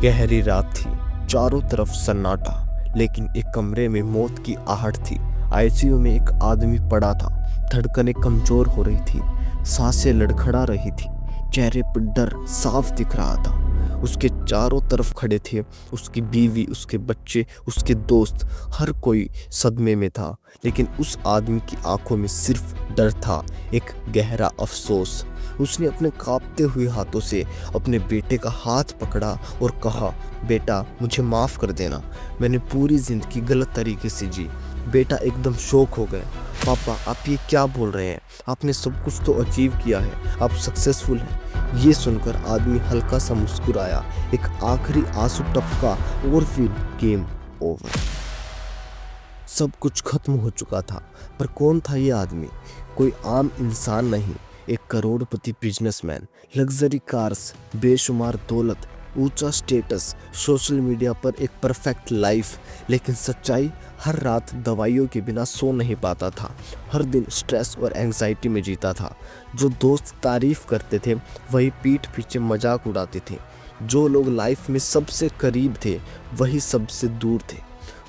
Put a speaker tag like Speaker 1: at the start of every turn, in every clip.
Speaker 1: गहरी रात थी, चारों तरफ सन्नाटा, लेकिन एक कमरे में मौत की आहट थी। आईसीयू में एक आदमी पड़ा था, धड़कनें कमजोर हो रही थी, सांसें लड़खड़ा रही थी, चेहरे पर डर साफ दिख रहा था। उसके चारों तरफ खड़े थे उसकी बीवी, उसके बच्चे, उसके दोस्त, हर कोई सदमे में था। लेकिन उस आदमी की आंखों में सिर्फ डर था, एक गहरा अफसोस। उसने अपने कांपते हुए हाथों से अपने बेटे का हाथ पकड़ा और कहा, बेटा मुझे माफ़ कर देना, मैंने पूरी ज़िंदगी गलत तरीके से जी। बेटा एकदम शॉक हो गए। पापा आप ये क्या बोल रहे हैं? आपने सब कुछ तो अचीव किया है, आप सक्सेसफुल हैं। ये सुनकर आदमी हल्का सा मुस्कुराया, एक आखिरी आंसू टपका और फिर गेम ओवर। सब कुछ खत्म हो चुका था। पर कौन था ये आदमी? कोई आम इंसान नहीं, एक करोड़पति बिजनेसमैन। लग्जरी कार्स, बेशुमार दौलत, ऊंचा स्टेटस, सोशल मीडिया पर एक परफेक्ट लाइफ। लेकिन सच्चाई, हर रात दवाइयों के बिना सो नहीं पाता था, हर दिन स्ट्रेस और एंग्जाइटी में जीता था। जो दोस्त तारीफ करते थे वही पीठ पीछे मजाक उड़ाते थे, जो लोग लाइफ में सबसे करीब थे वही सबसे दूर थे।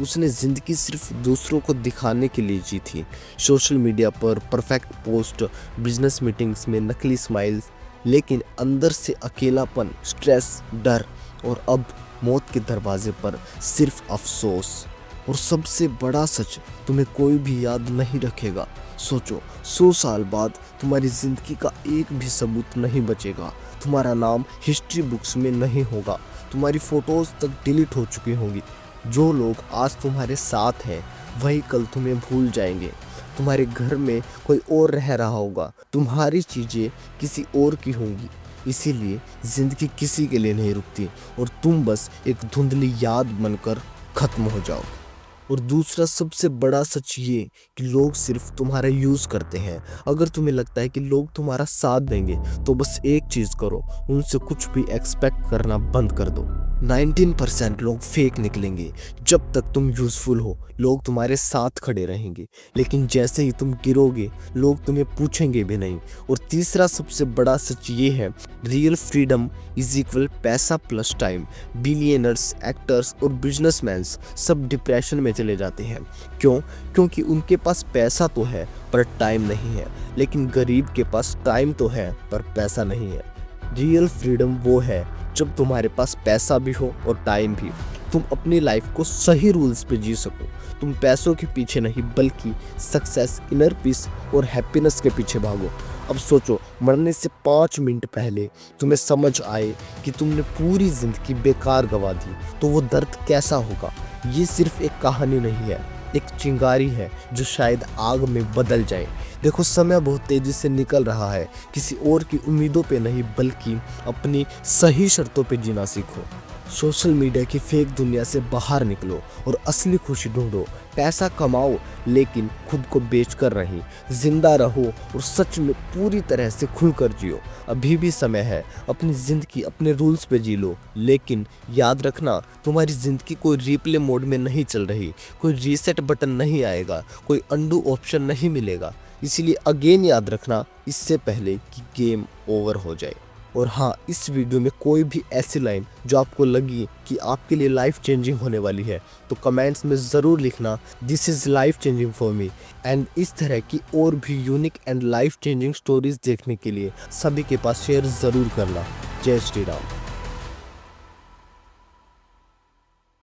Speaker 1: उसने ज़िंदगी सिर्फ दूसरों को दिखाने के लिए जी थी। सोशल मीडिया पर परफेक्ट पोस्ट, बिजनेस मीटिंग्स में नकली स्माइल्स, लेकिन अंदर से अकेलापन, स्ट्रेस, डर और अब मौत के दरवाजे पर सिर्फ अफसोस। और सबसे बड़ा सच, तुम्हें कोई भी याद नहीं रखेगा। सोचो, 100 साल बाद तुम्हारी ज़िंदगी का एक भी सबूत नहीं बचेगा। तुम्हारा नाम हिस्ट्री बुक्स में नहीं होगा, तुम्हारी फ़ोटोज़ तक डिलीट हो चुकी होंगी। जो लोग आज तुम्हारे साथ हैं वही कल तुम्हें भूल जाएंगे। तुम्हारे घर में कोई और रह रहा होगा, तुम्हारी चीज़ें किसी और की होंगी। इसीलिए ज़िंदगी किसी के लिए नहीं रुकती और तुम बस एक धुंधली याद बनकर ख़त्म हो जाओगे। और दूसरा सबसे बड़ा सच ये कि लोग सिर्फ तुम्हारा यूज़ करते हैं। अगर तुम्हें लगता है कि लोग तुम्हारा साथ देंगे तो बस एक चीज़ करो, उनसे कुछ भी एक्सपेक्ट करना बंद कर दो। 19% लोग फेक निकलेंगे। जब तक तुम यूज़फुल हो लोग तुम्हारे साथ खड़े रहेंगे, लेकिन जैसे ही तुम गिरोगे लोग तुम्हें पूछेंगे भी नहीं। और तीसरा सबसे बड़ा सच ये है, रियल फ्रीडम इज इक्वल पैसा प्लस टाइम। बिलियनर्स, एक्टर्स और बिजनेसमैन सब डिप्रेशन में चले जाते हैं। क्यों? क्योंकि उनके पास पैसा तो है पर टाइम नहीं है। लेकिन गरीब के पास टाइम तो है पर पैसा नहीं है। रियल फ्रीडम वो है जब तुम्हारे पास पैसा भी हो और टाइम भी। तुम अपनी लाइफ को सही रूल्स पे जी सको। तुम पैसों के पीछे नहीं बल्कि सक्सेस, इनर पीस और हैप्पीनेस के पीछे भागो। अब सोचो, मरने से 5 मिनट पहले तुम्हें समझ आए कि तुमने पूरी ज़िंदगी बेकार गंवा दी तो वो दर्द कैसा होगा। ये सिर्फ एक कहानी नहीं है, एक चिंगारी है जो शायद आग में बदल जाए। देखो, समय बहुत तेज़ी से निकल रहा है। किसी और की उम्मीदों पे नहीं बल्कि अपनी सही शर्तों पे जीना सीखो। सोशल मीडिया की फेक दुनिया से बाहर निकलो और असली खुशी ढूंढो। पैसा कमाओ लेकिन खुद को बेचकर नहीं। जिंदा रहो और सच में पूरी तरह से खुलकर जियो। अभी भी समय है, अपनी ज़िंदगी अपने रूल्स पे जी लो। लेकिन याद रखना, तुम्हारी ज़िंदगी कोई रिप्ले मोड में नहीं चल रही, कोई रीसेट बटन नहीं आएगा, कोई अंडू ऑप्शन नहीं मिलेगा। इसीलिए अगेन याद रखना, इससे पहले कि गेम ओवर हो जाए। और हाँ, इस वीडियो में कोई भी ऐसी लाइन जो आपको लगी कि आपके लिए लाइफ चेंजिंग होने वाली है तो कमेंट्स में ज़रूर लिखना, this is life changing for me. And इस तरह की और भी unique and life changing stories देखने के लिए सभी के पास शेयर ज़रूर करना। जय श्री राम।